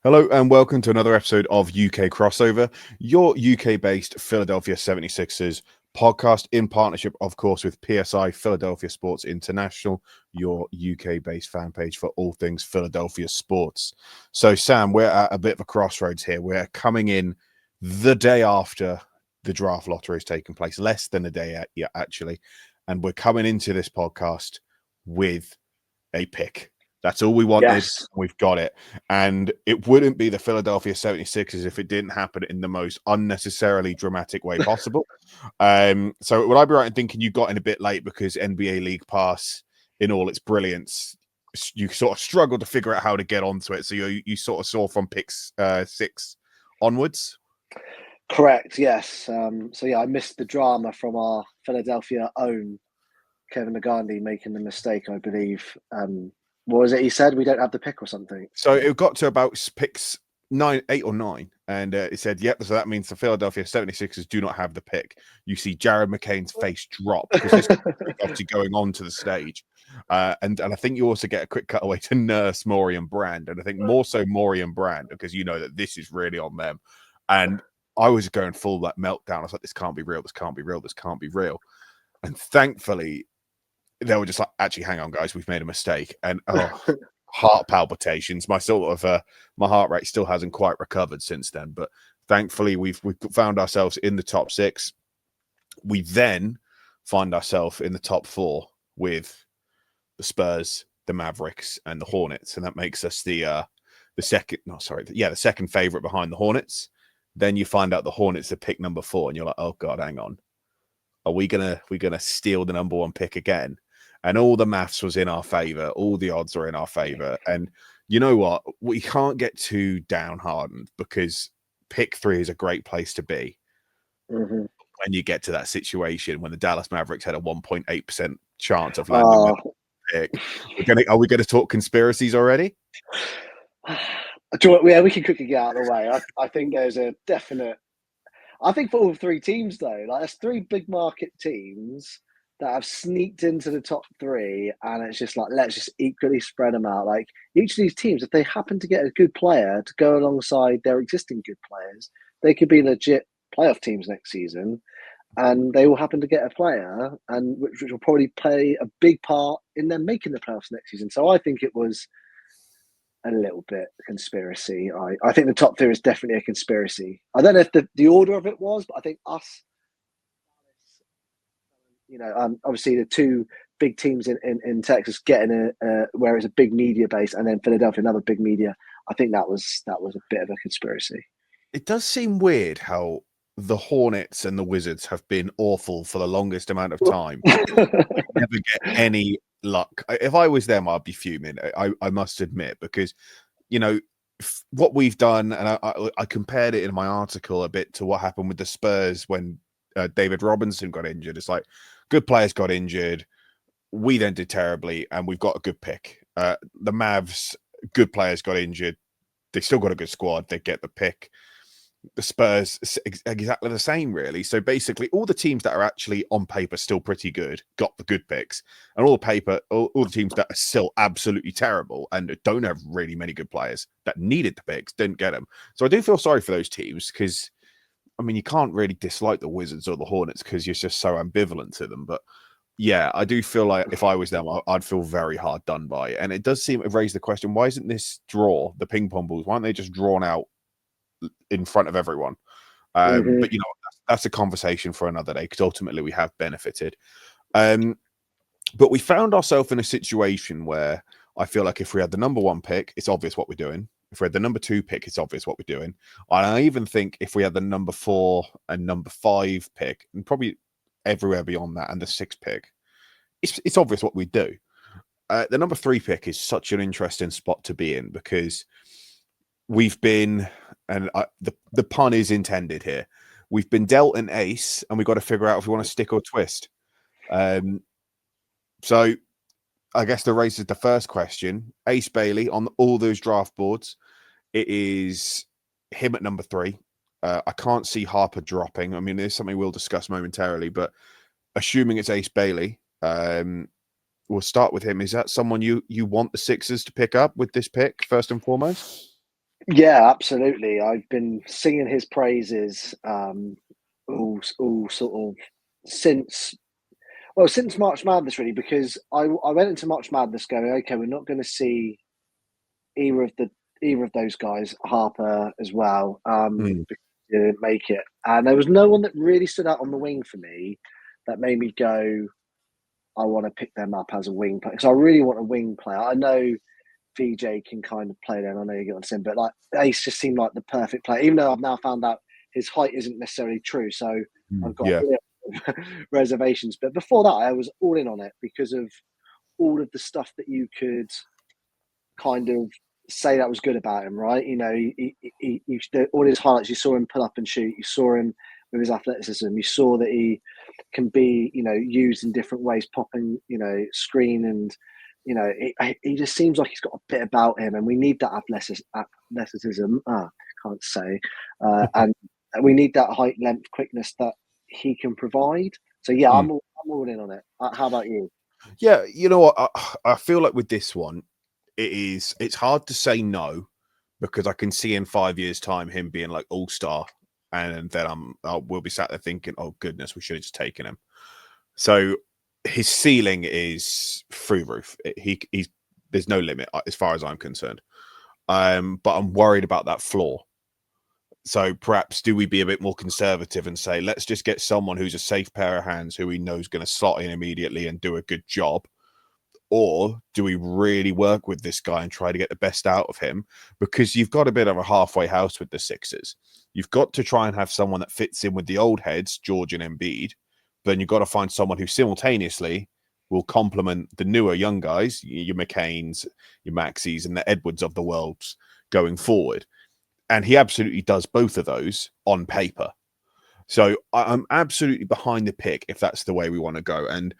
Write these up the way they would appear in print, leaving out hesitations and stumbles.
Hello and welcome to another episode of UK Crossover, your UK-based Philadelphia 76ers podcast in partnership, of course, with PSI Philadelphia Sports International, your UK-based fan page for all things Philadelphia sports. So, Sam, we're at a bit of a crossroads here. We're coming in the day after the draft lottery has taken place, less than a day actually, and we're coming into this podcast with a pick. That's all we wanted. Yes. We've got it. And it wouldn't be the Philadelphia 76ers if it didn't happen in the most unnecessarily dramatic way possible. So would I be right in thinking you got in a bit late because NBA League Pass, in all its brilliance, you sort of struggled to figure out how to get onto it. So you sort of saw from picks 6 onwards? Correct, yes. So I missed the drama from our Philadelphia own Kevin Nagandi making the mistake, I believe. What was it he said? We don't have the pick or something. So it got to about picks 8 or 9, and it said, yep, so that means the Philadelphia 76ers do not have the pick. You see Jared McCain's face drop because this is obviously going on to the stage. And I think you also get a quick cutaway to Nurse, Maury, Brand. And I think more so Maury and Brand, because you know that this is really on them. And I was going full that meltdown. I was like, this can't be real. This can't be real. This can't be real. And thankfully, they were just like, actually, hang on, guys, we've made a mistake. And heart palpitations. My sort of my heart rate still hasn't quite recovered since then. But thankfully, we've found ourselves in the top 6. We then find ourselves in the top 4 with the Spurs, the Mavericks, and the Hornets, and that makes us the second favorite behind the Hornets. Then you find out the Hornets are pick number 4, and you're like, oh god, hang on, are we gonna steal the number 1 pick again? And all the maths was in our favor, all the odds were in our favor, and you know what? We can't get too downhearted because pick 3 is a great place to be. Mm-hmm. When you get to that situation, when the Dallas Mavericks had a 1.8% chance of landing the pick, are we going to talk conspiracies already? Yeah, we can quickly get out of the way. I think there's a definite. I think for all 3 teams though, like there's 3 big market teams that have sneaked into the top 3, and it's just like let's just equally spread them out. Like each of these teams, if they happen to get a good player to go alongside their existing good players, they could be legit playoff teams next season. And they will happen to get a player, and which will probably play a big part in them making the playoffs next season. So I think it was a little bit conspiracy. I think the top 3 is definitely a conspiracy. I don't know if the order of it was, but I think us, obviously the 2 big teams in Texas getting where it's a big media base, and then Philadelphia another big media. I think that was a bit of a conspiracy. It does seem weird how the Hornets and the Wizards have been awful for the longest amount of time. Never get any luck. If I was them, I'd be fuming. I must admit, because what we've done, and I compared it in my article a bit to what happened with the Spurs when David Robinson got injured. It's like good players got injured. We then did terribly, and we've got a good pick. The Mavs, good players got injured. They still got a good squad. They get the pick. The Spurs, exactly the same, really. So basically, all the teams that are actually on paper still pretty good got the good picks, and all the teams that are still absolutely terrible and don't have really many good players that needed the picks didn't get them. So I do feel sorry for those teams because, I mean, you can't really dislike the Wizards or the Hornets because you're just so ambivalent to them. But yeah, I do feel like if I was them, I'd feel very hard done by. And it does seem to raise the question: why isn't this draw, the ping pong balls? Why aren't they just drawn out in front of everyone? But that's a conversation for another day because ultimately we have benefited. But we found ourselves in a situation where I feel like if we had the number 1 pick, it's obvious what we're doing. If we had the number 2 pick, it's obvious what we're doing. And I even think if we had the number 4 and number 5 pick, and probably everywhere beyond that, and the 6th pick, it's obvious what we do. The number 3 pick is such an interesting spot to be in because we've been, and the pun is intended here, we've been dealt an ace, and we've got to figure out if we want to stick or twist. So I guess the race is the first question. Ace Bailey on all those draft boards. It is him at number 3. I can't see Harper dropping. I mean, there's something we'll discuss momentarily, but assuming it's Ace Bailey, we'll start with him. Is that someone you want the Sixers to pick up with this pick, first and foremost? Yeah, absolutely. I've been singing his praises all sort of since since March Madness really, because I went into March Madness going, okay, we're not going to see either of the either of those guys, Harper as well, Mm, because they didn't make it, and there was no one that really stood out on the wing for me that made me go, I want to pick them up as a wing player. So I really want a wing player. I know VJ can kind of play there, and I know you get what I'm saying, but like Ace just seemed like the perfect player, even though I've now found out his height isn't necessarily true. So I've got yeah. a little reservations. But before that, I was all in on it because of all of the stuff that you could kind of say that was good about him, right? You know, all his highlights, you saw him pull up and shoot, you saw him with his athleticism, you saw that he can be, used in different ways, popping, screen and, he just seems like he's got a bit about him, and we need that athleticism. Can't say, and we need that height, length, quickness that he can provide. So yeah, Mm. I'm all in on it. How about you? Yeah, you know what? I feel like with this one, it's hard to say no because I can see in 5 years' time him being like all star, and then we'll be sat there thinking, oh goodness, we should have just taken him. So his ceiling is through the roof. He's there's no limit as far as I'm concerned. But I'm worried about that floor. So perhaps do we be a bit more conservative and say, let's just get someone who's a safe pair of hands who we know is going to slot in immediately and do a good job? Or do we really work with this guy and try to get the best out of him? Because you've got a bit of a halfway house with the Sixers. You've got to try and have someone that fits in with the old heads, George and Embiid. But then you've got to find someone who simultaneously will complement the newer young guys, your McCains, your Maxis, and the Edwards of the world going forward. And he absolutely does both of those on paper. So I'm absolutely behind the pick if that's the way we want to go. And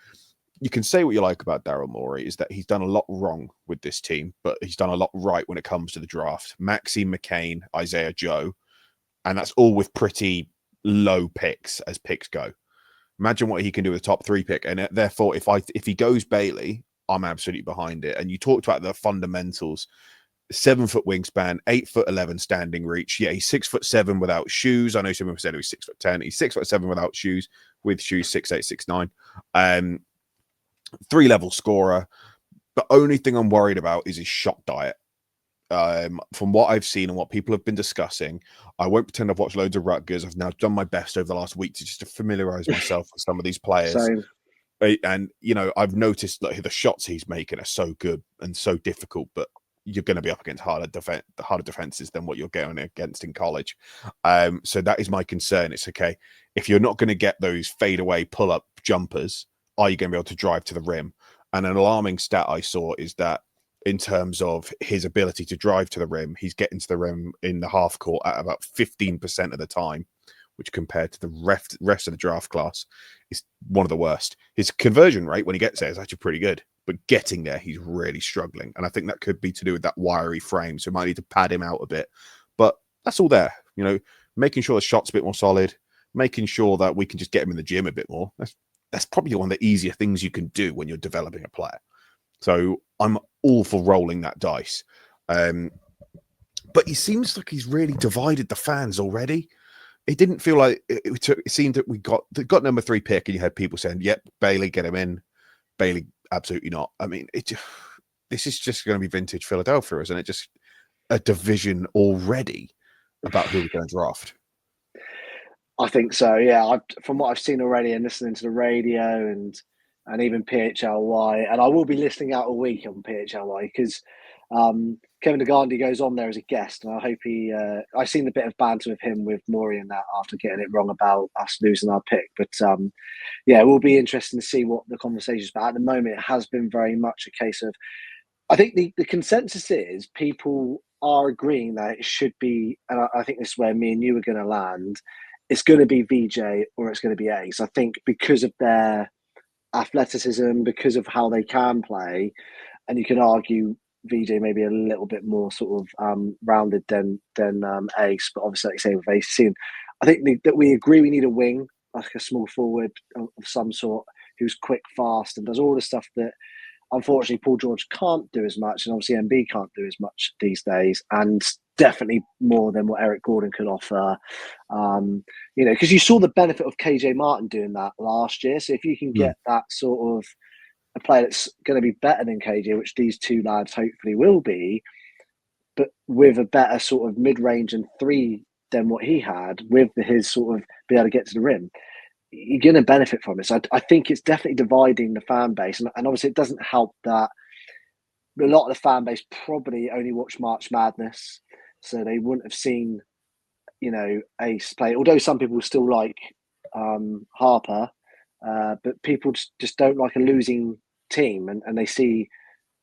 you can say what you like about Daryl Morey is that he's done a lot wrong with this team, but he's done a lot right when it comes to the draft. Maxime McCain, Isaiah Joe, and that's all with pretty low picks as picks go. Imagine what he can do with a top 3 pick, and therefore, if he goes Bailey, I'm absolutely behind it. And you talked about the fundamentals: 7 foot wingspan, 8'11" standing reach. Yeah, he's 6'7" without shoes. I know some people said he was 6'10". He's 6'7" without shoes. With shoes, 6'8", 6'9". 3-level scorer. The only thing I'm worried about is his shot diet. From what I've seen and what people have been discussing, I won't pretend I've watched loads of Rutgers. I've now done my best over the last week to just to familiarize myself with some of these players. So And, I've noticed that the shots he's making are so good and so difficult, but you're going to be up against harder defenses than what you're going against in college. So that is my concern. It's okay. If you're not going to get those fadeaway pull-up jumpers, are you going to be able to drive to the rim? And an alarming stat I saw is that in terms of his ability to drive to the rim, he's getting to the rim in the half court at about 15% of the time, which compared to the rest of the draft class is one of the worst. His conversion rate when he gets there is actually pretty good, but getting there, he's really struggling. And I think that could be to do with that wiry frame. So we might need to pad him out a bit. But that's all there, making sure the shot's a bit more solid, making sure that we can just get him in the gym a bit more. That's probably one of the easier things you can do when you're developing a player. So I'm all for rolling that dice. But he seems like he's really divided the fans already. It didn't feel like it seemed that we got number 3 pick, and you had people saying, "Yep, Bailey, get him in." Bailey, absolutely not. I mean, this is just going to be vintage Philadelphia, isn't it? Just a division already about who we're going to draft. I think so. Yeah, from what I've seen already and listening to the radio and even PHLY, and I will be listening out a week on PHLY because Kevin DeGandhi goes on there as a guest, and I hope he. I've seen a bit of banter with him with Maury and that after getting it wrong about us losing our pick, but yeah, it will be interesting to see what the conversation is. But at the moment, it has been very much a case of. I think the consensus is people are agreeing that it should be, and I think this is where me and you are going to land. It's going to be VJ or it's going to be Ace. I think because of their athleticism, because of how they can play, and you can argue VJ maybe a little bit more sort of rounded than Ace, but obviously, like you say, with Ace, I think that we agree we need a wing, like a small forward of some sort, who's quick, fast, and does all the stuff that unfortunately Paul George can't do as much, and obviously MB can't do as much these days. And definitely more than what Eric Gordon could offer. Because you saw the benefit of KJ Martin doing that last year. So if you can get that sort of a player that's going to be better than KJ, which these two lads hopefully will be, but with a better sort of mid-range and three than what he had, with his sort of be able to get to the rim, you're going to benefit from it. So I think it's definitely dividing the fan base. And obviously it doesn't help that a lot of the fan base probably only watch March Madness. So they wouldn't have seen, Ace play. Although some people still like Harper, but people just don't like a losing team. And they see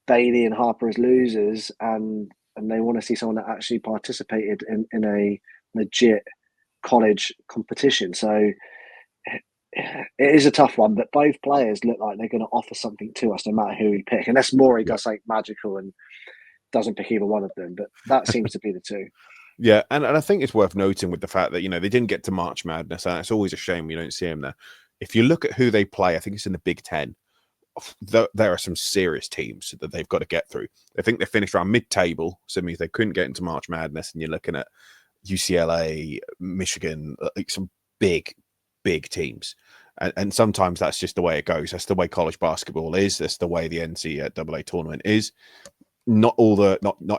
Bailey and Harper as losers, and they want to see someone that actually participated in a legit college competition. So it is a tough one, but both players look like they're going to offer something to us no matter who we pick, unless Morey does something magical and doesn't pick either one of them. But that seems to be the two. Yeah, and I think it's worth noting with the fact that, they didn't get to March Madness, and it's always a shame we don't see them there. If you look at who they play, I think it's in the Big Ten, there are some serious teams that they've got to get through. I think they finished around mid-table, so it means they couldn't get into March Madness, and you're looking at UCLA, Michigan, like some big teams. And sometimes that's just the way it goes. That's the way college basketball is. That's the way the NCAA tournament is. Not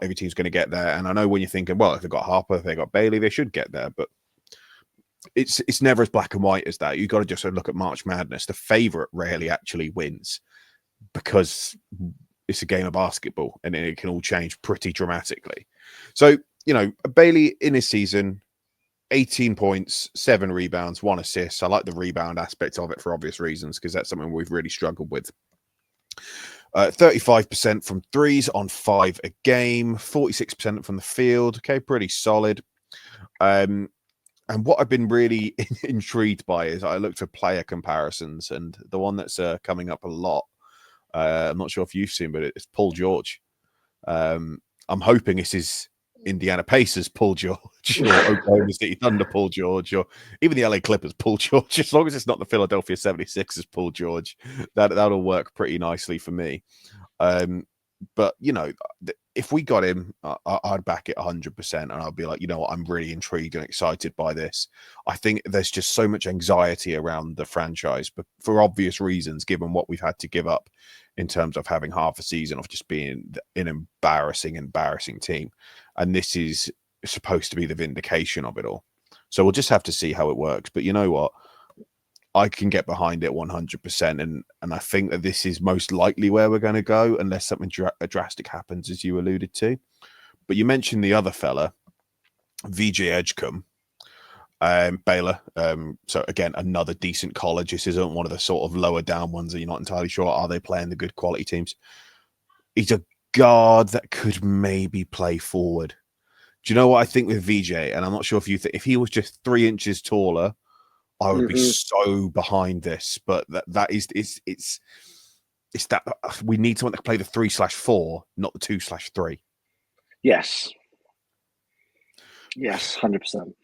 every team's going to get there. And I know when you're thinking, well, if they've got Harper, if they've got Bailey, they should get there. But it's never as black and white as that. You've got to just look at March Madness. The favorite rarely actually wins because it's a game of basketball and it can all change pretty dramatically. So, Bailey in his season, 18 points, 7 rebounds, 1 assist. I like the rebound aspect of it for obvious reasons because that's something we've really struggled with. 35% from threes on 5 a game, 46% from the field. Okay, pretty solid. And what I've been really intrigued by is I looked for player comparisons, and the one that's coming up a lot, I'm not sure if you've seen, but it's Paul George. I'm hoping this is Indiana Pacers Paul George or Oklahoma City Thunder Paul George or even the LA Clippers Paul George. As long as it's not the Philadelphia 76ers Paul George, that'll work pretty nicely for me. But if we got him, I'd back it 100%, and I'd be like, I'm really intrigued and excited by this. I think there's just so much anxiety around the franchise, but for obvious reasons, given what we've had to give up in terms of having half a season of just being an embarrassing team. And this is supposed to be the vindication of it all. So we'll just have to see how it works. But you know what? I can get behind it 100%. And I think that this is most likely where we're going to go, unless something drastic happens, as you alluded to. But you mentioned the other fella, VJ Edgecombe, Baylor. So again, another decent college. This isn't one of the sort of lower down ones that you're not entirely sure, are they playing the good quality teams? He's a guard that could maybe play forward. Do you know what I think with VJ? And I'm not sure if you think if he was just 3 inches taller, I would be so behind this. But that is it's that we need someone that can play the 3/4, not the 2/3. Yes, 100%.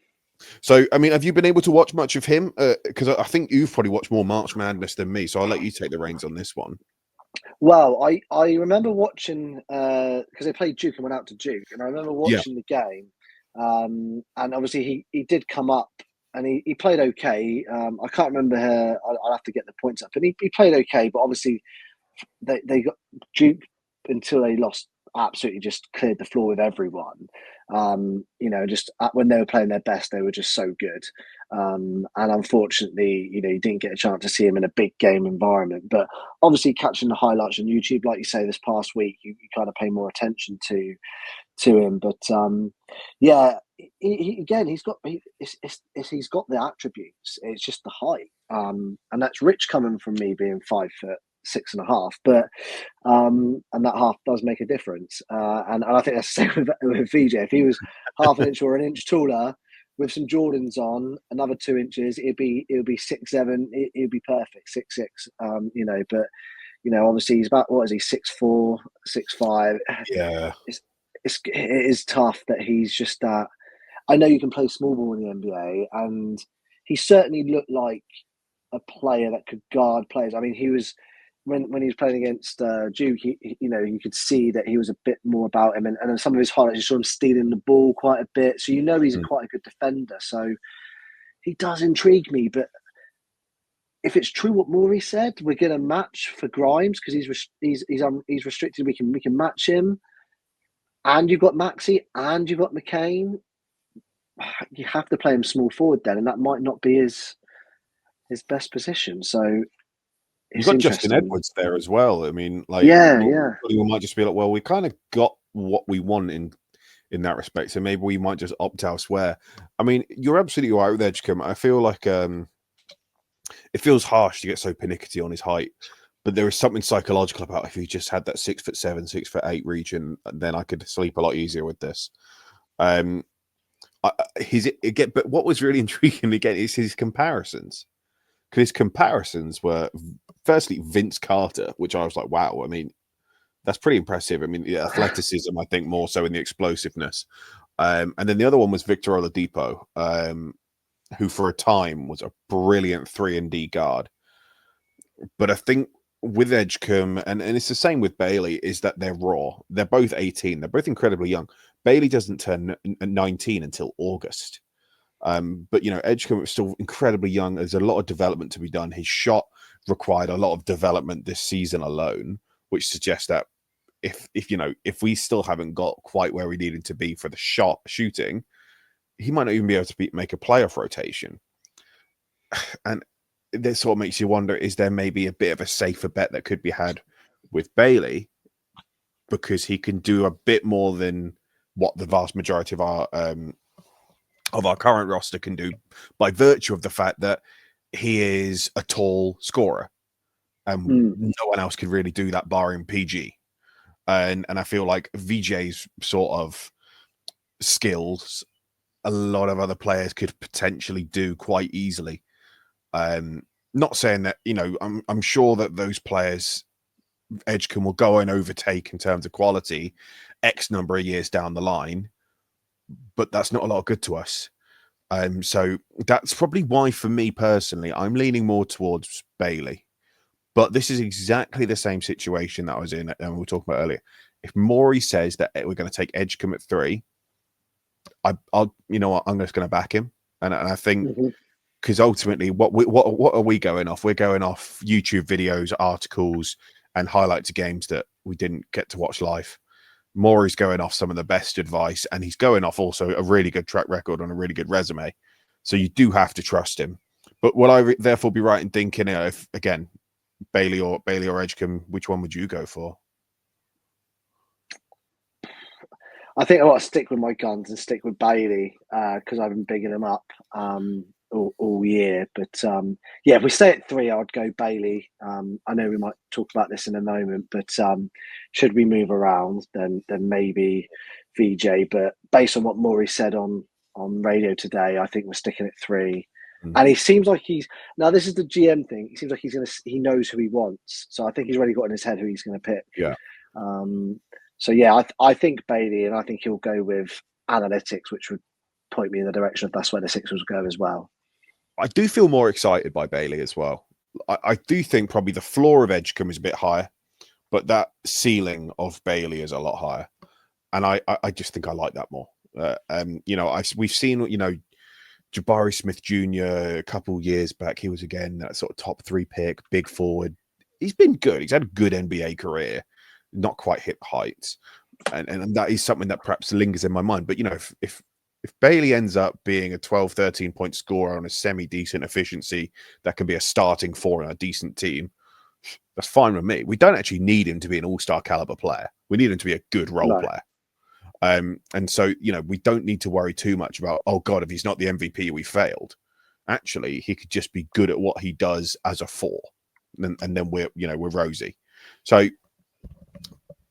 So, I mean, have you been able to watch much of him? Because I think you've probably watched more March Madness than me. So I'll let you take the reins on this one. Well, I remember watching because they played Duke and went out to Duke, and I remember watching the game. And obviously he did come up and he played okay. I can't remember I'll have to get the points up, and he played okay. But obviously they got Duke until they lost. Absolutely, just cleared the floor with everyone. Just when they were playing their best, they were just so good. And unfortunately, you didn't get a chance to see him in a big game environment. But obviously, catching the highlights on YouTube, like you say, this past week, you kind of pay more attention to him. But he's got he's got the attributes. It's just the height, and that's rich coming from me being 5'6.5", but and that half does make a difference. And I think that's the same with VJ. If he was half an inch or an inch taller with some Jordans on, another 2 inches, it would be 6'7". It'd be perfect, 6'6". But obviously he's about, what is he, 6'4", 6'5". Yeah, it is tough that he's just that. I know you can play small ball in the NBA, and he certainly looked like a player that could guard players. I mean, he was when he was playing against Duke, you could see that he was a bit more about him, and then some of his highlights, you saw him stealing the ball quite a bit. So he's quite a good defender. So he does intrigue me. But if it's true what Maury said, we're going to match for Grimes because he's restricted. We can match him, and you've got Maxi and you've got McCain. You have to play him small forward then, and that might not be his best position. So You've it's got Justin interesting. Edwards there as well. I mean, like, Yeah. we might just be like, well, we kind of got what we want in that respect, so maybe we might just opt elsewhere. I mean, you're absolutely right with Edgecombe. I feel like it feels harsh to get so pernickety on his height, but there is something psychological about if he just had that 6'7", 6'8" region, then I could sleep a lot easier with this. But what was really intriguing again is his comparisons. Because his comparisons were firstly Vince Carter, which I was like, wow. I mean, that's pretty impressive. I mean, the athleticism, I think, more so in the explosiveness. And then the other one was Victor Oladipo, who for a time was a brilliant 3-and-D guard. But I think with Edgecombe, and it's the same with Bailey, is that they're raw. They're both 18. They're both incredibly young. Bailey doesn't turn 19 until August. But Edgecombe is still incredibly young. There's a lot of development to be done. His shot required a lot of development this season alone, which suggests that if we still haven't got quite where we needed to be for the shooting, he might not even be able to make a playoff rotation. And this sort of makes you wonder: is there maybe a bit of a safer bet that could be had with Bailey because he can do a bit more than what the vast majority of our current roster can do by virtue of the fact that he is a tall scorer and no one else could really do that barring PG. And I feel like VJ's sort of skills, a lot of other players could potentially do quite easily. Not saying that, I'm sure that those players Edgecombe will go and overtake in terms of quality X number of years down the line, but that's not a lot of good to us. So that's probably why, for me personally, I'm leaning more towards Bailey. But this is exactly the same situation that I was in, and we were talking about earlier. If Maury says that we're going to take Edgecombe at 3, I'll I'm just going to back him, and I think because ultimately, what are we going off? We're going off YouTube videos, articles, and highlights of games that we didn't get to watch live. Maury's going off some of the best advice, and he's going off also a really good track record on a really good resume. So you do have to trust him. But will I therefore be right in thinking, if again Bailey or Edgecombe, which one would you go for? I think I want to stick with my guns and stick with Bailey because I've been bigging him up all year. But if we stay at 3, I'd go Bailey. I know we might talk about this in a moment, but should we move around, then maybe VJ. But based on what Maury said on radio today, I think we're sticking at 3. And he seems like now this is the GM thing. He seems like he knows who he wants. So I think he's already got in his head who he's going to pick. Yeah. So I think Bailey, and I think he'll go with analytics, which would point me in the direction of that's where the Sixers will go as well. I do feel more excited by Bailey as well. I do think probably the floor of Edgecombe is a bit higher, but that ceiling of Bailey is a lot higher, and I just think I like that more. We've seen Jabari Smith Jr. a couple years back. He was again that sort of top 3 pick, big forward. He's been good. He's had a good NBA career. Not quite hit heights, and that is something that perhaps lingers in my mind. But if Bailey ends up being a 12, 13 point scorer on a semi-decent efficiency that can be a starting 4 in a decent team, that's fine with me. We don't actually need him to be an all-star caliber player. We need him to be a good role player. And so we don't need to worry too much about, oh God, if he's not the MVP, we failed. Actually, he could just be good at what he does as a 4, and then we're rosy. So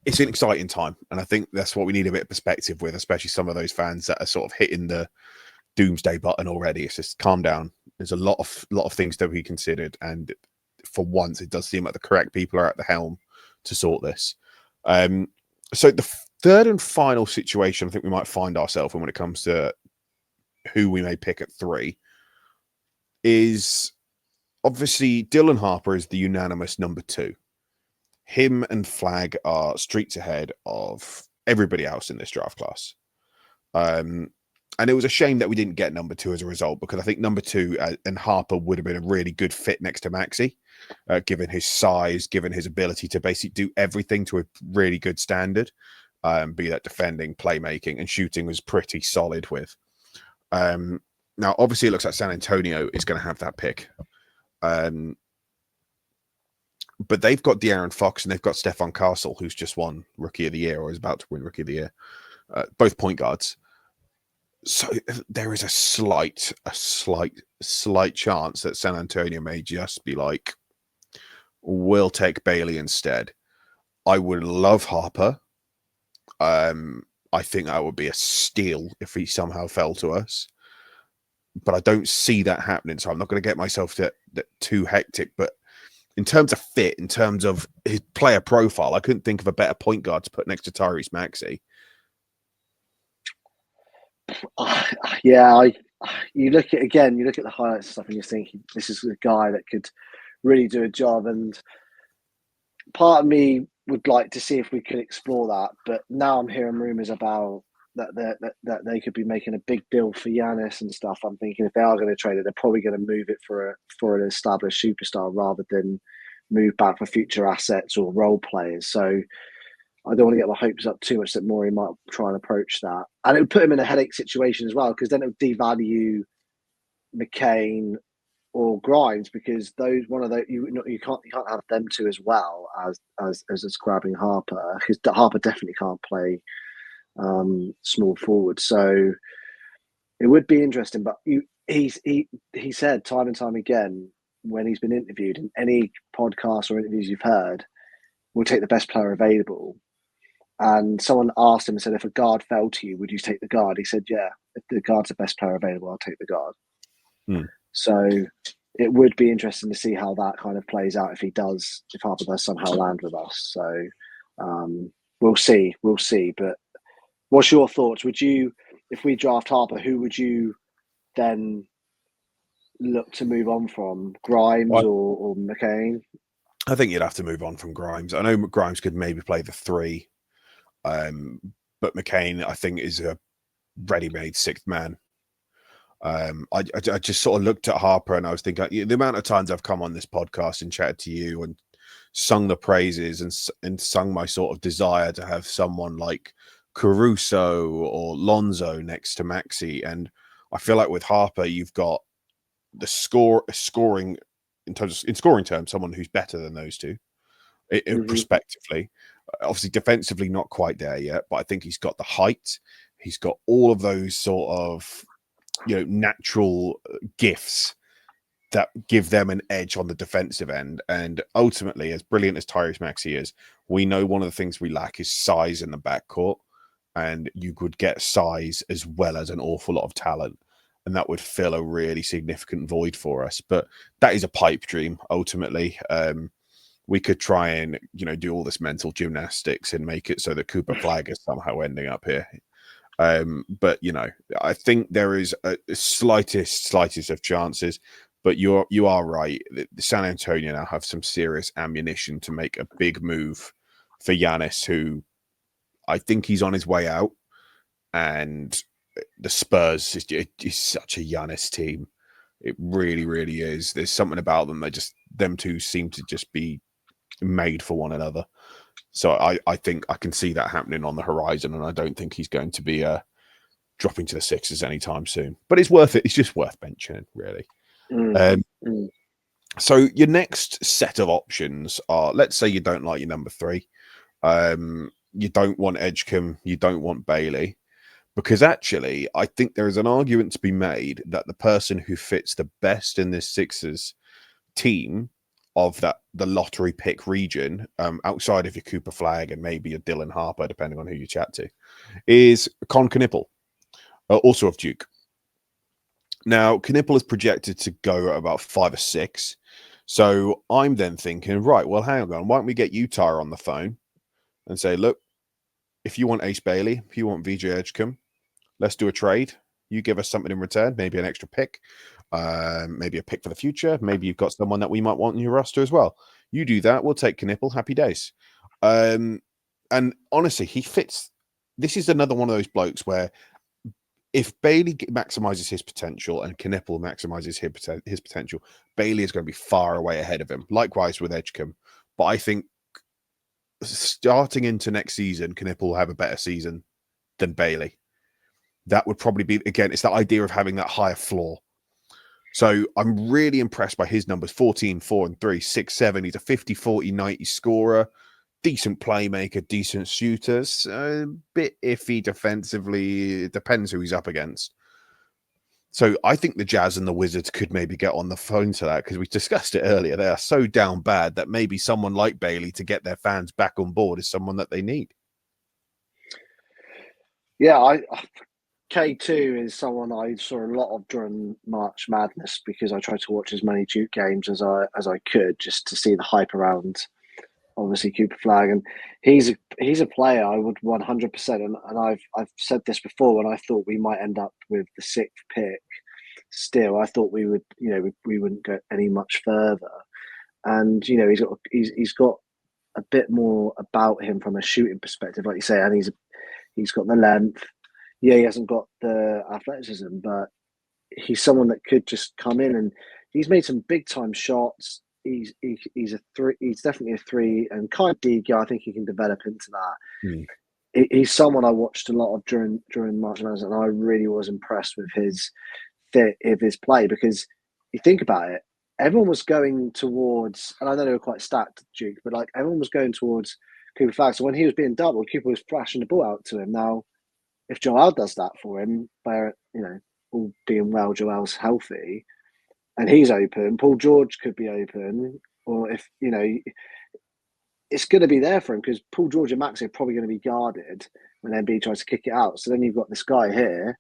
it's an exciting time, and I think that's what we need a bit of perspective with, especially some of those fans that are sort of hitting the doomsday button already. It's just calm down. There's a lot of things to be considered, and for once, it does seem like the correct people are at the helm to sort this. So the third and final situation I think we might find ourselves in when it comes to who we may pick at 3 is obviously Dylan Harper is the unanimous number 2. him and Flag are streets ahead of everybody else in this draft class. And it was a shame that we didn't get number 2 as a result, because I think number 2 and Harper would have been a really good fit next to Maxi, given his size, given his ability to basically do everything to a really good standard, be that defending, playmaking, and shooting was pretty solid with. Now, obviously, it looks like San Antonio is going to have that pick. But they've got De'Aaron Fox and they've got Stephon Castle, who's just won Rookie of the Year or is about to win Rookie of the Year, both point guards. So there is a slight chance that San Antonio may just be like, we'll take Bailey instead. I would love Harper. I think that would be a steal if he somehow fell to us. But I don't see that happening, so I'm not going to get myself too hectic. But in terms of fit, in terms of his player profile, I couldn't think of a better point guard to put next to Tyrese Maxey. Yeah, you look at the highlights and stuff, and you're thinking this is a guy that could really do a job. And part of me would like to see if we could explore that, but now I'm hearing rumors about that they could be making a big deal for Giannis and stuff. I'm thinking if they are going to trade it, they're probably going to move it for an established superstar rather than move back for future assets or role players. So I don't want to get my hopes up too much that Morey might try and approach that. And it would put him in a headache situation as well, because then it would devalue McCain or Grimes, because you can't have them two as well as grabbing Harper, because Harper definitely can't play small forward. So it would be interesting, but he said time and time again when he's been interviewed in any podcast or interviews you've heard, we'll take the best player available. And someone asked him and said, if a guard fell to you, would you take the guard? He said, yeah, if the guard's the best player available, I'll take the guard. So it would be interesting to see how that kind of plays out if Harper does somehow land with us. So we'll see. But what's your thoughts? If we draft Harper, who would you then look to move on from? Grimes or McCain? I think you'd have to move on from Grimes. I know Grimes could maybe play the 3, but McCain, I think, is a ready-made 6th man. I just sort of looked at Harper and I was thinking, the amount of times I've come on this podcast and chatted to you and sung the praises and sung my sort of desire to have someone like Caruso or Lonzo next to Maxey. And I feel like with Harper, you've got the scoring in scoring terms, someone who's better than those two, prospectively. Obviously, defensively, not quite there yet, but I think he's got the height. He's got all of those sort of, natural gifts that give them an edge on the defensive end. And ultimately, as brilliant as Tyrese Maxey is, we know one of the things we lack is size in the backcourt. And you could get size as well as an awful lot of talent. And that would fill a really significant void for us. But that is a pipe dream, ultimately. We could try and, do all this mental gymnastics and make it so that Cooper Flag is somehow ending up here. But, I think there is a slightest of chances. But you are right. San Antonio now have some serious ammunition to make a big move for Giannis, who I think he's on his way out. And the Spurs is such a Giannis team. It really, really is. There's something about them that them two seem to just be made for one another. So I think I can see that happening on the horizon, and I don't think he's going to be dropping to the Sixers anytime soon. But it's worth it. It's just worth mentioning, really. So your next set of options are, let's say you don't like your number 3. You don't want Edgecombe. You don't want Bailey. Because actually, I think there is an argument to be made that the person who fits the best in this Sixers team of the lottery pick region, outside of your Cooper Flag and maybe your Dylan Harper, depending on who you chat to, is Con Knippel, also of Duke. Now, Knippel is projected to go at about 5 or 6. So I'm then thinking, right, well, hang on. Why don't we get Utah on the phone and say, look, if you want Ace Bailey, if you want VJ Edgecombe, let's do a trade. You give us something in return, maybe an extra pick. maybe a pick for the future. Maybe you've got someone that we might want in your roster as well. You do that, we'll take Knipple. Happy days. And honestly, he fits. This is another one of those blokes where if Bailey maximizes his potential and Knipple maximizes his potential, Bailey is going to be far away ahead of him. Likewise with Edgecombe. But I think starting into next season, Knipple will have a better season than Bailey. That would probably be, again, it's that idea of having that higher floor. So I'm really impressed by his numbers: 14, 4 and 3, 6, 7. He's a 50, 40, 90 scorer, decent playmaker, decent shooters, a bit iffy defensively. It depends who he's up against. So I think the Jazz and the Wizards could maybe get on the phone to that, because we discussed it earlier. They are so down bad that maybe someone like Bailey to get their fans back on board is someone that they need. Yeah, K2 is someone I saw a lot of during March Madness, because I tried to watch as many Duke games as I could, just to see the hype around, obviously, Cooper Flag. And he's a player I would 100%. And I've said this before, when I thought we might end up with the 6th pick. Still, I thought we would, we wouldn't go any much further. And he's got a bit more about him from a shooting perspective, like you say, and he's got the length. Yeah, he hasn't got the athleticism, but he's someone that could just come in, and he's made some big time shots. He's a three. He's definitely a 3, and kind of dig. I think he can develop into that. He's someone I watched a lot of during March Madness, and I really was impressed with his play, because you think about it, everyone was going towards, and I know they were quite stacked, Duke, but like everyone was going towards Cooper Flag. So when he was being doubled, Cooper was flashing the ball out to him. Now, if Joel does that for him, by all being well, Joel's healthy and he's open, Paul George could be open, or if it's going to be there for him, because Paul George and Maxi are probably going to be guarded when Embiid tries to kick it out. So then you've got this guy here,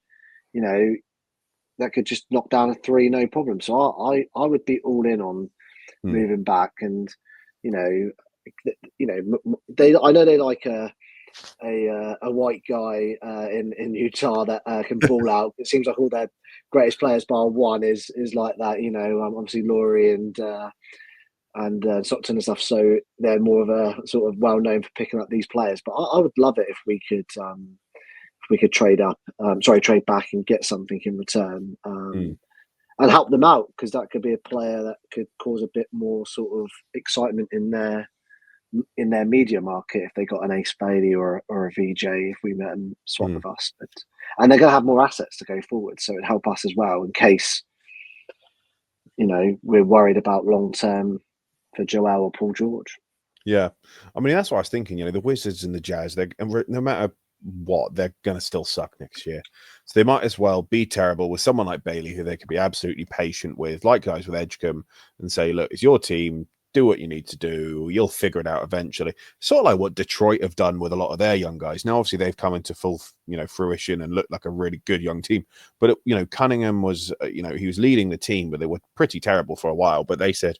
that could just knock down a 3, no problem. So I would be all in on moving back, and I know they like a white guy in Utah that can ball out. It seems like all their greatest players bar one is like that. Obviously Laurie and Stockton and stuff. So they're more of a sort of well known for picking up these players. But I would love it if we could trade back and get something in return, and help them out, because that could be a player that could cause a bit more sort of excitement in their media market if they got an Ace Bailey or a VJ, if we met and swap with us. And they're going to have more assets to go forward, so it'd help us as well in case we're worried about long term for Joel or Paul George. Yeah, I mean, that's what I was thinking. The Wizards and the Jazz, no matter what, they're going to still suck next year. So they might as well be terrible with someone like Bailey, who they could be absolutely patient with, like guys with Edgecombe, and say, look, it's your team. Do what you need to do. You'll figure it out eventually. Sort of like what Detroit have done with a lot of their young guys. Now, obviously, they've come into full, fruition and looked like a really good young team. But, Cunningham was, he was leading the team, but they were pretty terrible for a while. But they said,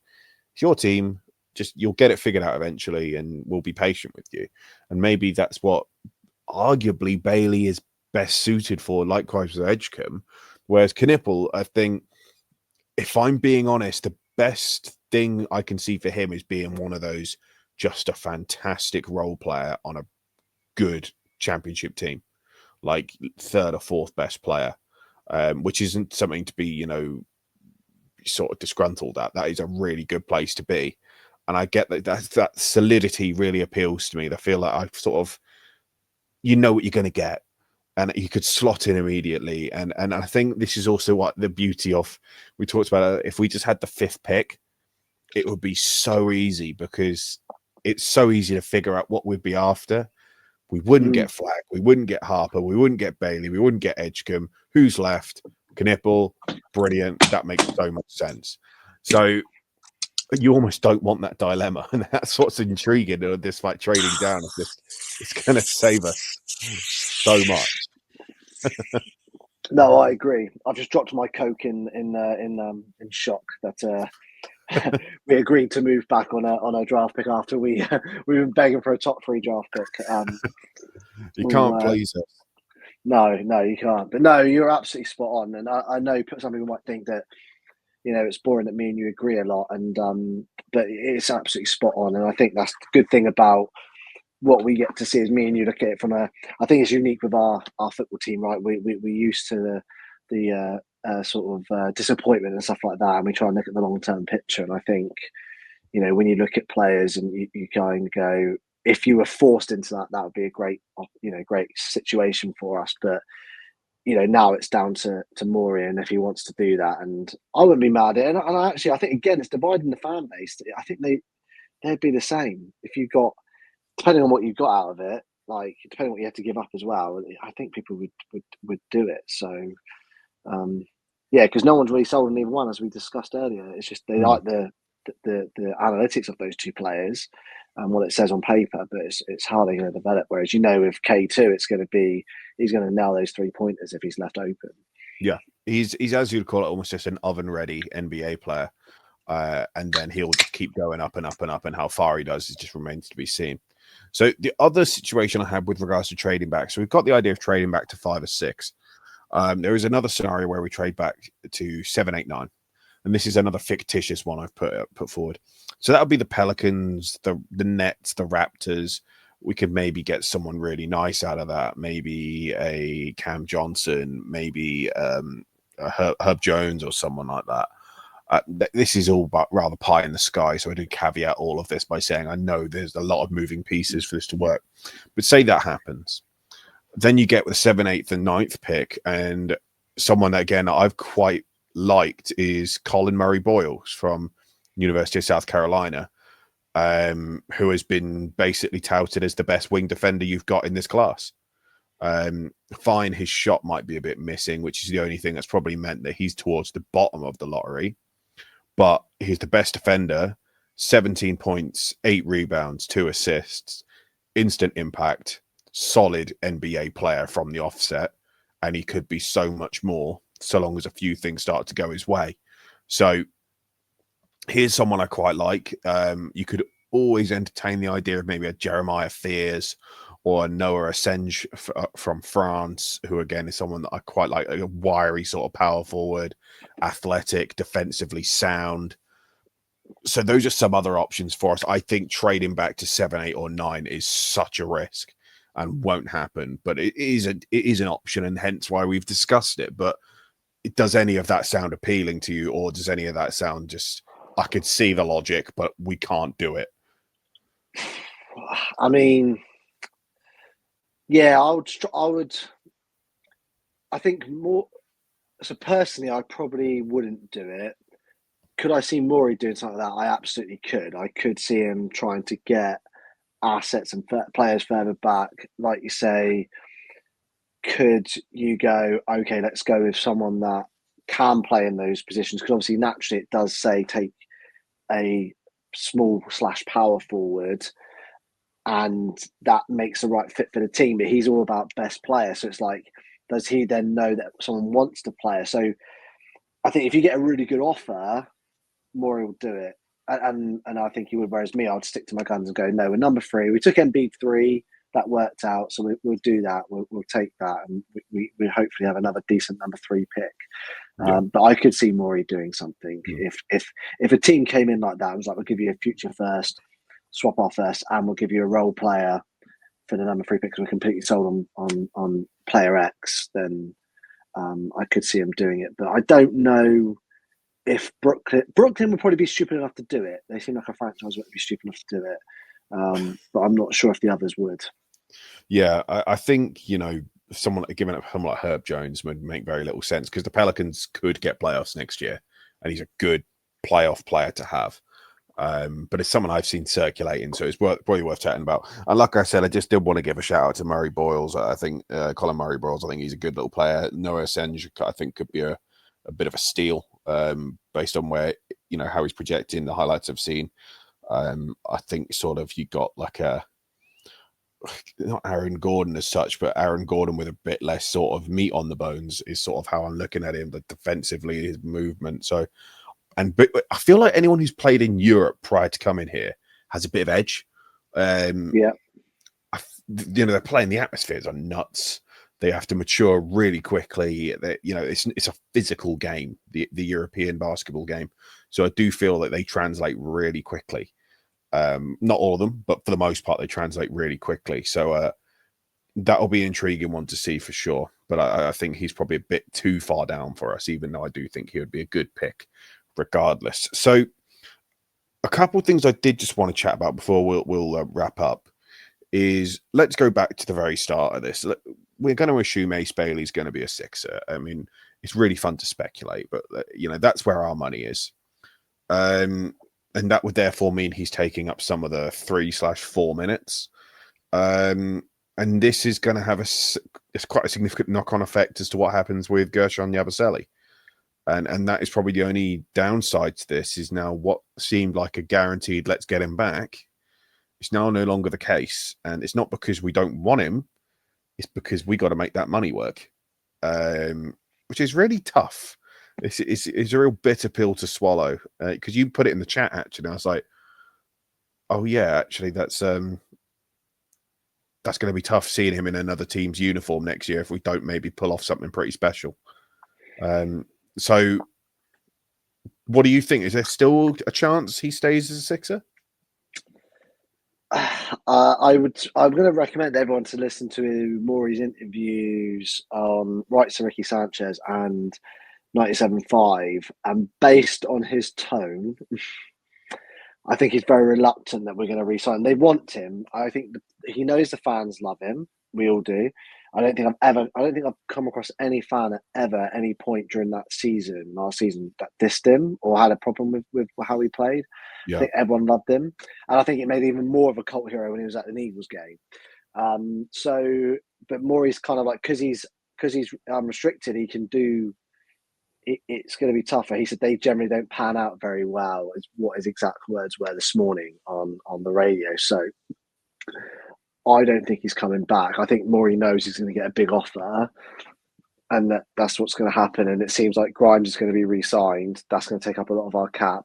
it's your team. Just you'll get it figured out eventually, and we'll be patient with you. And maybe that's what arguably Bailey is best suited for, likewise with Edgecombe. Whereas Knipple, I think, if I'm being honest, the best thing I can see for him is being one of those, just a fantastic role player on a good championship team, like 3rd or 4th best player, which isn't something to be, sort of disgruntled at. That is a really good place to be. And I get that solidity really appeals to me. I feel like I've sort of, what you're going to get, and you could slot in immediately. And I think this is also what the beauty of, we talked about, if we just had the 5th pick, it would be so easy, because it's so easy to figure out what we'd be after. We wouldn't get Flag, we wouldn't get Harper, we wouldn't get Bailey, we wouldn't get Edgecombe. Who's left? Knipple. Brilliant. That makes so much sense. So you almost don't want that dilemma, and that's what's intriguing of this, like, trading down. It's going to save us so much. No, I agree. I've just dropped my Coke in shock that we agreed to move back on a draft pick after we've been begging for a top 3 draft pick. You can't please us. No, you can't. But no, you're absolutely spot on. And I know some people might think that it's boring that me and you agree a lot, and but it's absolutely spot on. And I think that's the good thing about what we get to see is me and you look at it from a. I think it's unique with our football team, right? We're used to the sort of disappointment and stuff like that, and we try and look at the long term picture. And I think when you look at players and you kind of go, if you were forced into that, that would be a great situation for us. But now it's down to Maury and if he wants to do that, and I wouldn't be mad at it. And I think again, it's dividing the fan base. I think they'd be the same if you got, depending on what you got out of it, like depending on what you had to give up as well. I think people would do it. So yeah, because no one's really sold on either one, as we discussed earlier. It's just they like the analytics of those two players and what it says on paper, but it's how they're going to develop. Whereas with K2, it's going to be he's going to nail those 3-pointers if he's left open. Yeah, he's as you'd call it, almost just an oven-ready NBA player, and then he'll just keep going up and up and up. And how far he does, it just remains to be seen. So the other situation I had with regards to trading back, so we've got the idea of trading back to 5 or 6. There is another scenario where we trade back to 7, 8, 9. And this is another fictitious one I've put forward. So that would be the Pelicans, the Nets, the Raptors. We could maybe get someone really nice out of that. Maybe a Cam Johnson, maybe a Herb Jones or someone like that. This is all but rather pie in the sky. So I do caveat all of this by saying I know there's a lot of moving pieces for this to work. But say that happens. Then you get with the 7th, 8th, and 9th pick, and someone that, again, I've quite liked is Colin Murray Boyles from University of South Carolina, who has been basically touted as the best wing defender you've got in this class. Fine, his shot might be a bit missing, which is the only thing that's probably meant that he's towards the bottom of the lottery. But he's the best defender, 17 points, 8 rebounds, 2 assists, instant impact, solid NBA player from the offset, and he could be so much more so long as a few things start to go his way. So here's someone I quite like. You could always entertain the idea of maybe a Jeremiah Fears or a Noah Assange from France, who again is someone that I quite like, a wiry sort of power forward, athletic, defensively sound. So those are some other options for us. I think trading back to 7, 8, or 9 is such a risk and won't happen, but it is an option, and hence why we've discussed it. But does any of that sound appealing to you, or does any of that sound just, I could see the logic, but we can't do it? I mean, yeah, I think more. So personally, I probably wouldn't do it. Could I see Maury doing something like that? I absolutely could. I could see him trying to get assets and players further back. Like you say, could you go, okay, let's go with someone that can play in those positions? Because obviously, naturally, it does say take a small/power forward, and that makes the right fit for the team. But he's all about best player. So it's like, does he then know that someone wants to play? So I think if you get a really good offer, Maury will do it. And I think he would. Whereas me, I'd stick to my guns and go, no, we're number 3. We took Embiid 3. That worked out. So we'll do that. We'll take that. And we hopefully have another decent number 3 pick. Yeah. But I could see Maury doing something. If a team came in like that, it was like, we'll give you a future first, swap our first, and we'll give you a role player for the number 3 pick, because we're completely sold on player X, then I could see him doing it. But I don't know if Brooklyn would probably be stupid enough to do it. They seem like a franchise that would be stupid enough to do it. But I'm not sure if the others would. Yeah, I think, someone giving up someone like Herb Jones would make very little sense, because the Pelicans could get playoffs next year, and he's a good playoff player to have. But it's someone I've seen circulating, so it's probably worth chatting about. And like I said, I just did want to give a shout out to Murray Boyles. I think Colin Murray Boyles, I think he's a good little player. Noah Assange, I think, could be a bit of a steal based on where, how he's projecting, the highlights I've seen. I think sort of you got like not Aaron Gordon as such, but Aaron Gordon with a bit less sort of meat on the bones is sort of how I'm looking at him, but defensively, his movement. So, but I feel like anyone who's played in Europe prior to coming here has a bit of edge. Yeah. They're playing, the atmospheres are nuts. They have to mature really quickly. It's a physical game, the European basketball game. So I do feel that they translate really quickly. Not all of them, but for the most part, they translate really quickly. So that'll be an intriguing one to see for sure. But I think he's probably a bit too far down for us, even though I do think he would be a good pick regardless. So a couple of things I did just want to chat about before we'll wrap up is let's go back to the very start of this. We're going to assume Ace Bailey's going to be a Sixer. I mean, it's really fun to speculate, but that's where our money is. And that would therefore mean he's taking up some of the 3/4 minutes. And this is going to have it's quite a significant knock-on effect as to what happens with Gershon Yabusele. And that is probably the only downside to this is now what seemed like a guaranteed let's get him back. It's now no longer the case. And it's not because we don't want him. It's because we got to make that money work, which is really tough. It's a real bitter pill to swallow because you put it in the chat, actually. And I was like, oh, yeah, actually, that's going to be tough seeing him in another team's uniform next year if we don't maybe pull off something pretty special. So what do you think? Is there still a chance he stays as a Sixer? I'm going to recommend everyone to listen to Maury's interviews on Rights to Ricky Sanchez and 97.5, and based on his tone, I think he's very reluctant that we're going to re-sign. They want him. I think he knows the fans love him. We all do. I don't think I've come across any fan at any point during last season, that dissed him or had a problem with how he played. Yeah. I think everyone loved him, and I think it made him even more of a cult hero when he was at an Eagles game. But Maury's kind of like because he's restricted, he can do. It's going to be tougher. He said they generally don't pan out very well, is what his exact words were this morning on the radio. So I don't think he's coming back. I think Maury knows he's going to get a big offer and that's what's going to happen. And it seems like Grimes is going to be re-signed. That's going to take up a lot of our cap.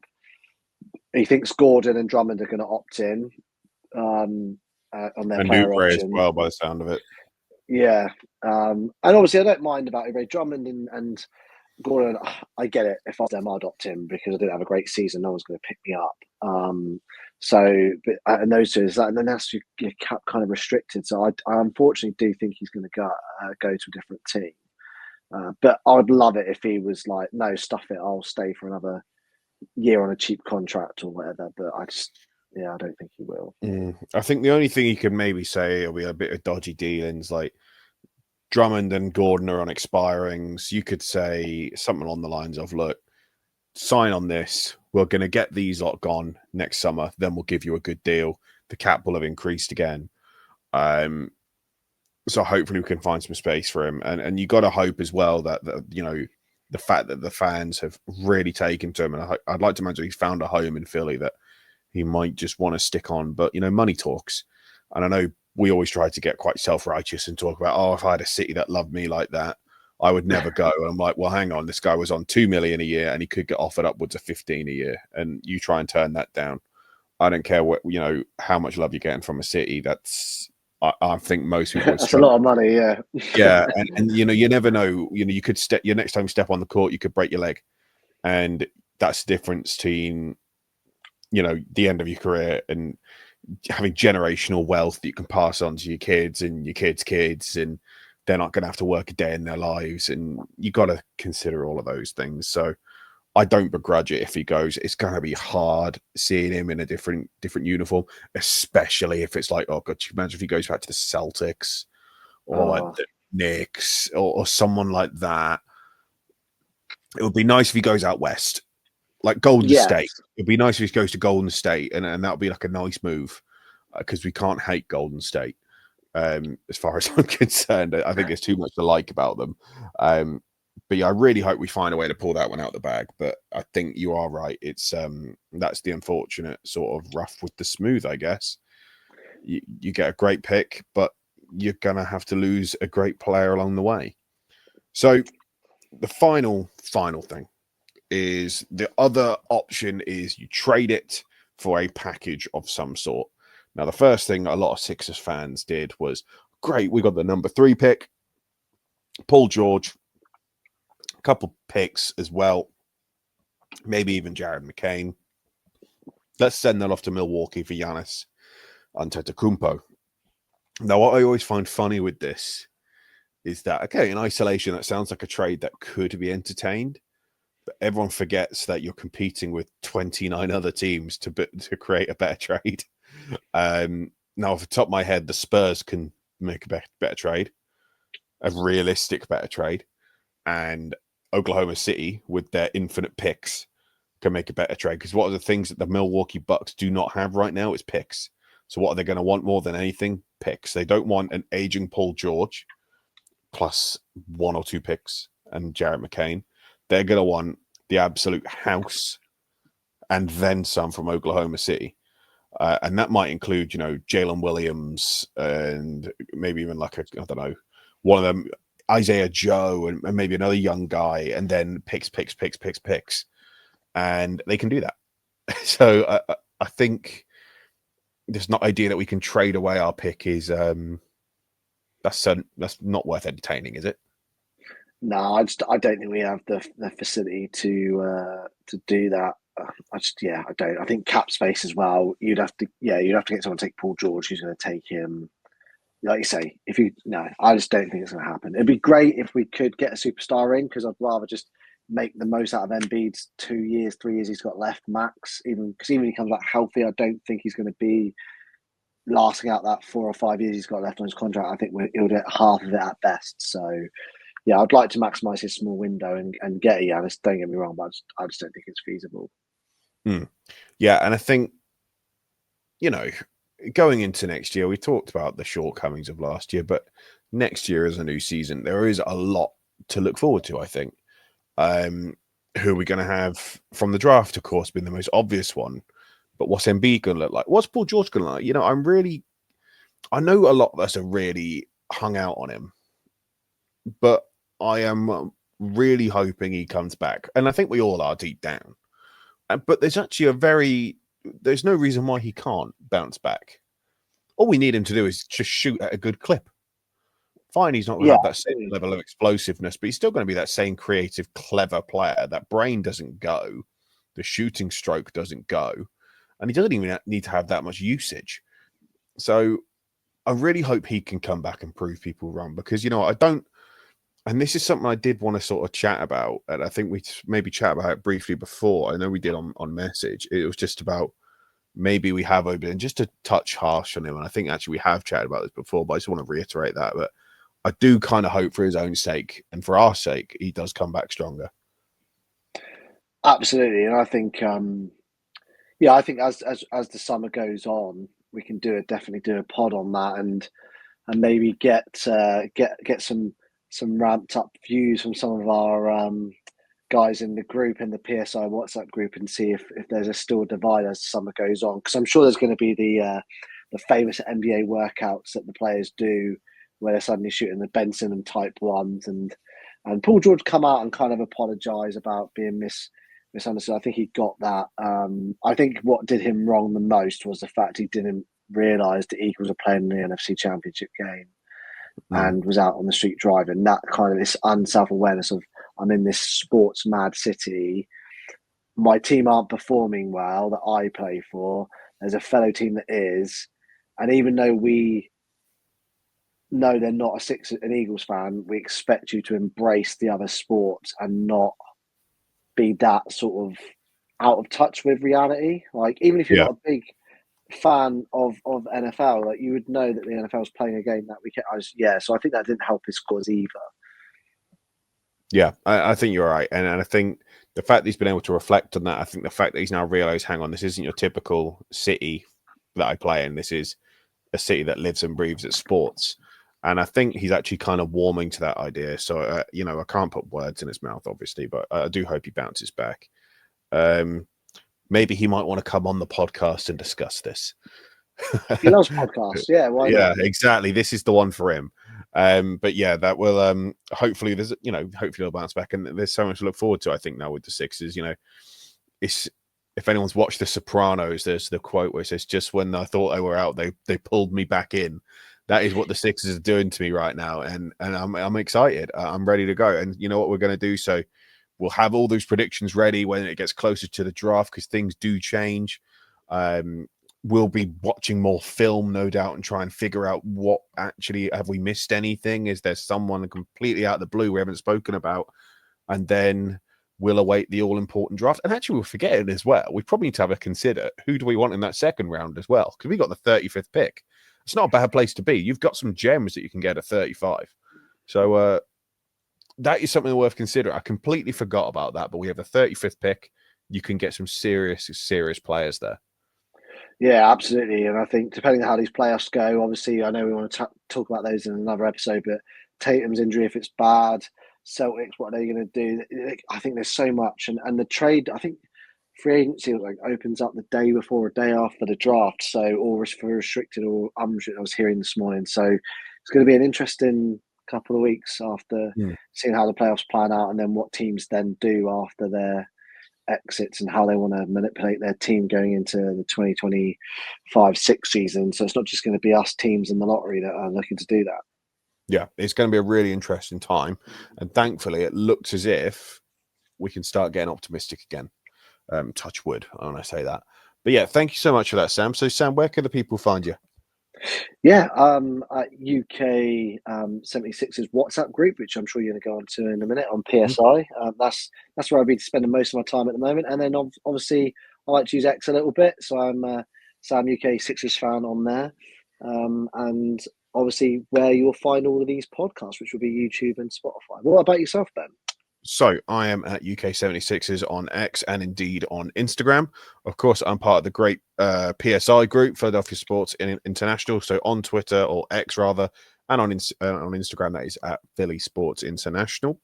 He thinks Gordon and Drummond are going to opt in on their and player Oubre option. as well, by the sound of it. Yeah. And obviously I don't mind about Oubre. Drummond and Gordon, I get it. If I was them, I'd opt in because I didn't have a great season. No one's going to pick me up. And those two is that, and then that's your cap kind of restricted. So I unfortunately do think he's going to go to a different team. But I would love it if he was like, no, stuff it. I'll stay for another year on a cheap contract or whatever. But I don't think he will. I think the only thing he could maybe say will be a bit of dodgy dealings, like Drummond and Gordon are on expirings. You could say something along the lines of, look, sign on this. We're going to get these lot gone next summer. Then we'll give you a good deal. The cap will have increased again. So hopefully we can find some space for him. And you got to hope as well that, the fact that the fans have really taken to him. And I'd like to imagine he's found a home in Philly that he might just want to stick on. But, money talks. And I know we always try to get quite self-righteous and talk about, if I had a city that loved me like that, I would never go. And I'm like, well, hang on, this guy was on $2 million a year and he could get offered upwards of 15 a year. And you try and turn that down. I don't care what, how much love you're getting from a city. I think most people would that's a lot of money. Yeah. Yeah. And you never know, you could your next time you step on the court, you could break your leg. And that's the difference between, the end of your career and having generational wealth that you can pass on to your kids and your kids' kids, and they're not going to have to work a day in their lives. And you got to consider all of those things. So I don't begrudge it if he goes. It's going to be hard seeing him in a different uniform, especially if it's like, oh God, you imagine if he goes back to the Celtics or like the Knicks or someone like that. It would be nice if he goes out west. Like Golden State. It'd be nice if he goes to Golden State, and that would be like a nice move because we can't hate Golden State. As far as I'm concerned, I think there's too much to like about them. But yeah, I really hope we find a way to pull that one out of the bag. But I think you are right. It's that's the unfortunate sort of rough with the smooth, I guess. You get a great pick, but you're gonna have to lose a great player along the way. So the final thing is the other option is you trade it for a package of some sort. Now, the first thing a lot of Sixers fans did was, great, we got the number 3 pick. Paul George, a couple picks as well, maybe even Jared McCain. Let's send that off to Milwaukee for Giannis Antetokounmpo. Now, what I always find funny with this is that, okay, in isolation, that sounds like a trade that could be entertained, but everyone forgets that you're competing with 29 other teams to create a better trade. Now, off the top of my head, the Spurs can make a better trade, a realistic better trade, and Oklahoma City, with their infinite picks, can make a better trade. Because what are the things that the Milwaukee Bucks do not have right now? It's picks. So what are they going to want more than anything? Picks. They don't want an aging Paul George plus 1 or 2 picks and Jared McCain. They're going to want the absolute house and then some from Oklahoma City. And that might include, Jalen Williams and maybe even like one of them, Isaiah Joe, and maybe another young guy, and then picks. And they can do that. So I think this idea that we can trade away our pick is that's not worth entertaining, is it? No, I don't think we have the facility to do that. I don't. I think cap space as well. You'd have to get someone to take Paul George, who's going to take him. Like you say, I just don't think it's going to happen. It'd be great if we could get a superstar in, because I'd rather just make the most out of Embiid's 2 years, 3 years he's got left max. Even when he comes back healthy, I don't think he's going to be lasting out that 4 or 5 years he's got left on his contract. I think he'll get half of it at best. So, yeah, I'd like to maximise his small window and get a Giannis. Don't get me wrong, but I just don't think it's feasible. Yeah, and I think, going into next year, we talked about the shortcomings of last year, but next year is a new season. There is a lot to look forward to, I think. Who are we going to have from the draft, of course, being the most obvious one. But what's Embiid going to look like? What's Paul George going to look like? I know a lot of us are really hung out on him, but I am really hoping he comes back. And I think we all are deep down. But there's actually there's no reason why he can't bounce back. All we need him to do is just shoot at a good clip. Fine, he's not going to have that same level of explosiveness, but he's still going to be that same creative, clever player. That brain doesn't go. The shooting stroke doesn't go. And he doesn't even need to have that much usage. So I really hope he can come back and prove people wrong, because, I don't, and this is something I did want to sort of chat about, and I think we maybe chat about it briefly before. I know we did on message. It was just about maybe we have been just a touch harsh on him, and I think actually we have chatted about this before, but I just want to reiterate that. But I do kind of hope for his own sake and for our sake, he does come back stronger. Absolutely, and I think, I think as the summer goes on, we can definitely do a pod on that, and maybe get some ramped up views from some of our guys in the group, in the PSI WhatsApp group, and see if there's still a divide as the summer goes on. Because I'm sure there's going to be the famous NBA workouts that the players do, where they're suddenly shooting the Benson and type ones, and Paul George come out and kind of apologise about being misunderstood. I think he got that. I think what did him wrong the most was the fact he didn't realise the Eagles are playing the NFC Championship game and was out on the street driving. That kind of this unself-awareness of, I'm in this sports mad city, my team aren't performing well that I play for, there's a fellow team that is, and even though we know they're not an Eagles fan, we expect you to embrace the other sports and not be that sort of out of touch with reality. Like, even if you're not a big fan of NFL, like, you would know that the NFL is playing a game that weekend. So I think that didn't help his cause either. Yeah, I think you're right. And I think the fact that he's been able to reflect on that, I think the fact that he's now realised, hang on, this isn't your typical city that I play in. This is a city that lives and breathes its sports. And I think he's actually kind of warming to that idea. So, I can't put words in his mouth, obviously, but I do hope he bounces back. Maybe he might want to come on the podcast and discuss this. He loves podcasts. Yeah. Why not? Exactly. This is the one for him. But yeah, that will hopefully hopefully he'll bounce back, and there's so much to look forward to, I think, now with the Sixers. It's, if anyone's watched The Sopranos, there's the quote where it says, just when I thought they were out, they pulled me back in. That is what the Sixers are doing to me right now, and I'm excited. I'm ready to go. And you know what we're going to do? So we'll have all those predictions ready when it gets closer to the draft because things do change. We'll be watching more film, no doubt, and try and figure out what actually have we missed anything? Is there someone completely out of the blue we haven't spoken about? And then we'll await the all-important draft. And actually, we'll forget it as well. We probably need to have a consider who do we want in that second round as well, because we got the 35th pick. It's not a bad place to be. You've got some gems that you can get at 35. So that is something worth considering. I completely forgot about that, but we have the 35th pick. You can get some serious players there. Yeah, absolutely. And I think depending on how these playoffs go, obviously, I know we want to talk about those in another episode, but Tatum's injury, if it's bad, Celtics, what are they going to do? I think there's so much. And the trade, I think free agency like opens up the day before or day after the draft. So, or for restricted or unrestricted, I was hearing this morning. So it's going to be an interesting couple of weeks after seeing how the playoffs plan out and then what teams then do after their exits and how they want to manipulate their team going into the 2025-6 season. So it's not just going to be us teams in the lottery that are looking to do that. Yeah, it's going to be a really interesting time. And thankfully, it looks as if we can start getting optimistic again. Touch wood when I say that. But yeah, thank you so much for that, Sam. So, Sam, where can the people find you? Yeah, UK 76ers WhatsApp group, which I'm sure you're going to go on to in a minute on PSI. That's where I've been spending most of my time at the moment. And then obviously I like to use X a little bit, so I'm Sam UK Sixers fan on there. And obviously where you'll find all of these podcasts, which will be YouTube and Spotify. What about yourself, Ben? So I am at UK 76ers on X and indeed on Instagram. Of course, I'm part of the great PSI group, Philadelphia Sports International. So on Twitter, or X rather, and on Instagram, that is at Philly Sports International.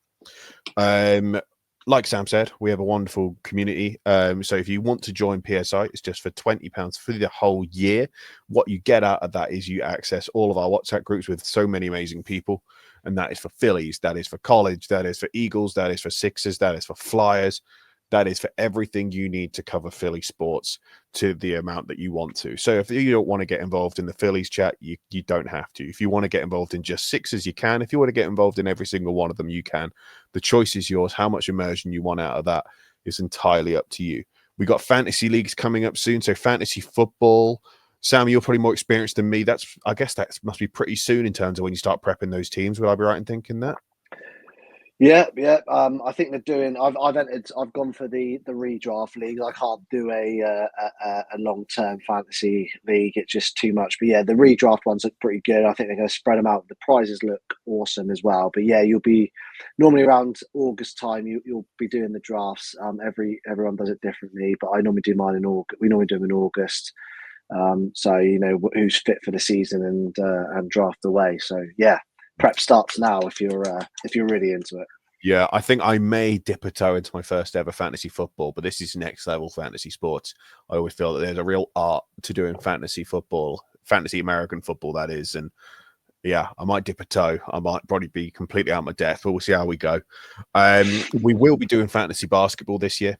Like Sam said, we have a wonderful community. So if you want to join PSI, it's just for £20 for the whole year. What you get out of that is you access all of our WhatsApp groups with so many amazing people. And that is for Phillies, that is for college, that is for Eagles, that is for Sixers, that is for Flyers, that is for everything you need to cover Philly sports to the amount that you want to. So if you don't want to get involved in the Phillies chat, you don't have to. If you want to get involved in just Sixers, you can. If you want to get involved in every single one of them, you can. The choice is yours. How much immersion you want out of that is entirely up to you. We got fantasy leagues coming up soon. So fantasy football. Sam, you're probably more experienced than me. I guess that must be pretty soon in terms of when you start prepping those teams. Would I be right in thinking that? Yeah. I think they're doing. I've gone for the redraft league. I can't do a long-term fantasy league. It's just too much. But yeah, the redraft ones look pretty good. I think they're going to spread them out. The prizes look awesome as well. But yeah, you'll be normally around August time. You'll be doing the drafts. Everyone does it differently, but I normally do mine in August. We normally do them in August. So you know who's fit for the season and draft away. So yeah, prep starts now if you're really into it. Yeah, I think I may dip a toe into my first ever fantasy football, but this is next level fantasy sports. I always feel that there's a real art to doing fantasy football, fantasy American football, that is. And yeah, I might dip a toe. I might probably be completely out of my depth, but we'll see how we go. We will be doing fantasy basketball this year.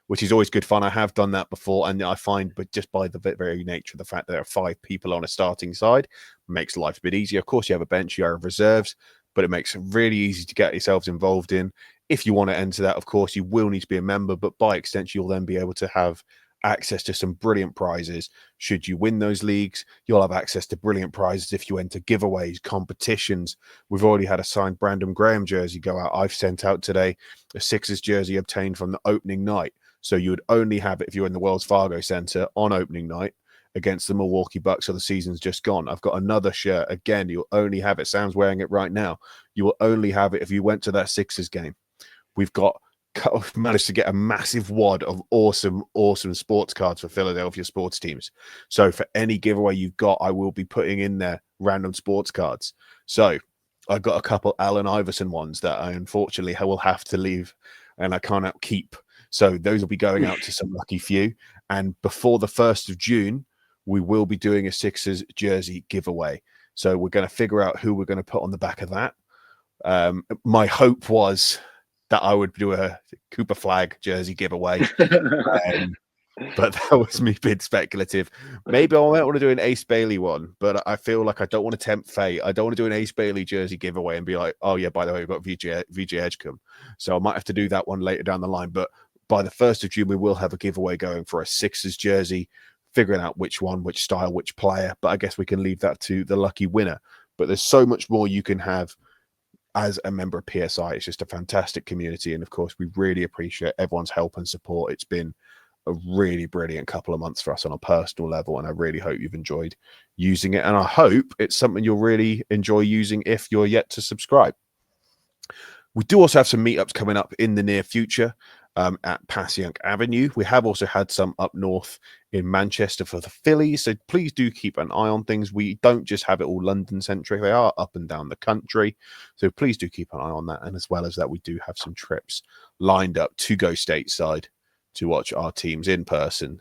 Which is always good fun. I have done that before, and I find, but just by the very nature of the fact that there are 5 people on a starting side, makes life a bit easier. Of course, you have a bench, you have reserves, but it makes it really easy to get yourselves involved in. If you want to enter that, of course, you will need to be a member, but by extension, you'll then be able to have access to some brilliant prizes. Should you win those leagues, you'll have access to brilliant prizes if you enter giveaways, competitions. We've already had a signed Brandon Graham jersey go out. I've sent out today a Sixers jersey obtained from the opening night. So you would only have it if you're in the Wells Fargo Center on opening night against the Milwaukee Bucks, or the season's just gone. I've got another shirt. Again, you'll only have it. Sam's wearing it right now. You will only have it if you went to that Sixers game. We've managed to get a massive wad of awesome sports cards for Philadelphia sports teams. So for any giveaway you've got, I will be putting in there random sports cards. So I've got a couple Allen Iverson ones that I unfortunately will have to leave and I can't keep. So those will be going out to some lucky few. And before the 1st of June, we will be doing a Sixers jersey giveaway. So we're going to figure out who we're going to put on the back of that. My hope was that I would do a Cooper Flag jersey giveaway. But that was me being speculative. Maybe I might want to do an Ace Bailey one, but I feel like I don't want to tempt fate. I don't want to do an Ace Bailey jersey giveaway and be like, oh yeah, by the way, we've got VJ Edgecombe. So I might have to do that one later down the line. But by the 1st of June, we will have a giveaway going for a Sixers jersey, figuring out which one, which style, which player. But I guess we can leave that to the lucky winner. But there's so much more you can have as a member of PSI. It's just a fantastic community. And of course, we really appreciate everyone's help and support. It's been a really brilliant couple of months for us on a personal level, and I really hope you've enjoyed using it, and I hope it's something you'll really enjoy using if you're yet to subscribe. We do also have some meetups coming up in the near future at Passyunk Avenue. We have also had some up north in Manchester for the Phillies, so please do keep an eye on things. We don't just have it all London centric, they are up and down the country, so please do keep an eye on that. And as well as that, we do have some trips lined up to go stateside to watch our teams in person,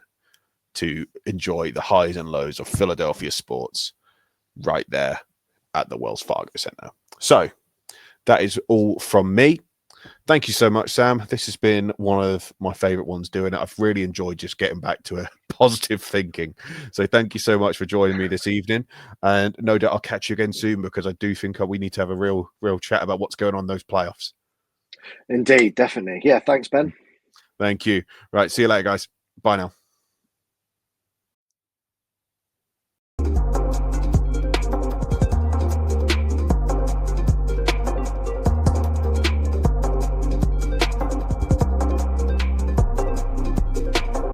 to enjoy the highs and lows of Philadelphia sports right there at the Wells Fargo Center. So that is all from me. Thank you so much, Sam. This has been one of my favorite ones doing it. I've really enjoyed just getting back to a positive thinking. So thank you so much for joining me this evening. And no doubt I'll catch you again soon, because I do think we need to have a real chat about what's going on in those playoffs. Indeed, definitely. Yeah, thanks, Ben. Thank you. Right, see you later, guys. Bye now.